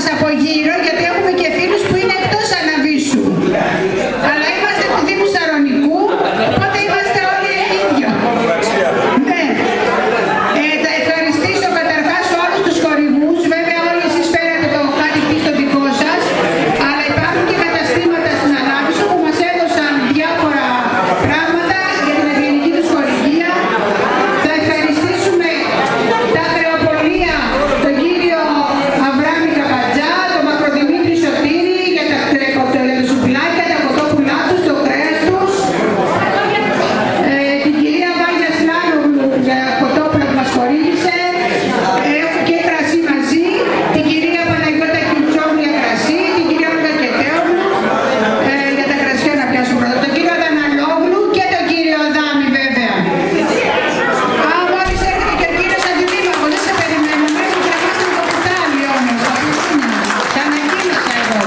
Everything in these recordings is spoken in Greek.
μας από γύρω, γιατί έχουμε και φίλους που είναι εκτός Αναβίσου. Αλλά είμαστε του Δήμου Σαρονικού, οπότε είμαστε όλοι ίδιο. Ναι. Θα ευχαριστήσω καταρχάς όλους τους χορηγούς. Βέβαια όλοι εσείς φέρατε το κάτι πίσω δικό σας, αλλά υπάρχουν και καταστήματα στην Ανάβησο που μας έδωσαν διάφορα πράγματα για την ευγενική τους χορηγία. Θα ευχαριστήσουμε τα χρεοπολία, τον κύριο Αβράμη Καπατζά, τον Μακροδημήτρη Σωτήρη για τα σουβλάκια, τα κοτόπουλά τους, το κρέας τους, την κυρία Βάγια Σλάνογλου για κοτόπουλα που μας χορήγησε, έχουμε και κρασί μαζί, την κυρία Παναγιώτα Κιουτσόγλου για κρασί, την κυρία Ολγα Κετέογλου για τα κρασιά να πιάσουν πρώτα, τον κύριο Δαναλόγλου και τον κύριο Δάμη βέβαια. Μόλις έρχεται και ο κύριος Αντιδήμαρχος, δεν σε περιμένουμε, μου τραβάστε το κουτάλι όμως, σε ανακοίνωσα εγώ.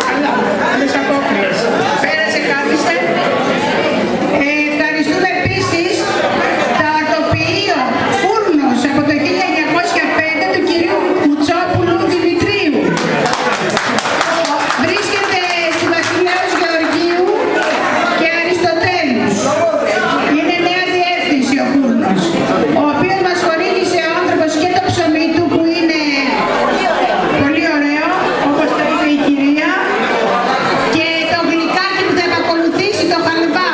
Καλά, άλλες απόκριες. Πέρασε κάθιστε. Ευχαριστούμε επίσης τα αρτοποιείο Φούρνος από το 1905 του κυρίου Μουτσόπουλου Δημητρίου. Βρίσκεται στη Βασιλέως Γεωργίου και Αριστοτέλους. Είναι νέα διεύθυνση ο Φούρνος, ο οποίος μας χορήγησε ο άνθρωπος και το ψωμί του που είναι πολύ ωραίο, όπως το είπε η κυρία, και το γλυκάκι που θα επακολουθήσει, το χαλβά.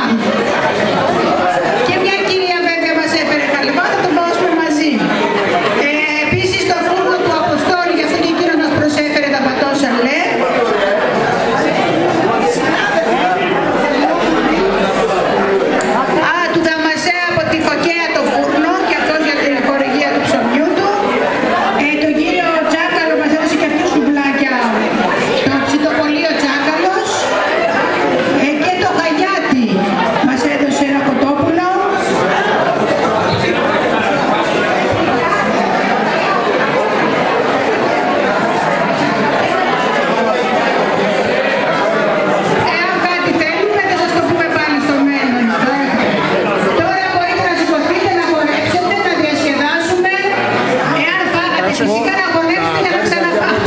Και μια κυρία βέβαια μας έφερε χαλβά, θα το δώσουμε μαζί. Επίσης το φούρνο του Αποστόλη, γι' αυτό και εκείνος μας προσέφερε τα πατώσα λε. Του Δαμασέα από τη Φωκαία το φούρνο, και αυτός για την χορηγία του ψωμιού του. Τον κύριο Τσάκαλο μας έδωσε και αυτούς κουμπλάκια, το ψητοπολείο Τσάκαλος. Και το Χαγιάτι μας έδωσε ένα κοτόπουλο. Αν κάτι θέλουμε θα σας το πούμε πάλι στο μέλλον. Τώρα μπορείτε να σηκωθείτε, να χορέψετε, να διασκεδάσουμε. Εάν φάγατε φυσικά να χορέψετε για να ξαναφάτε.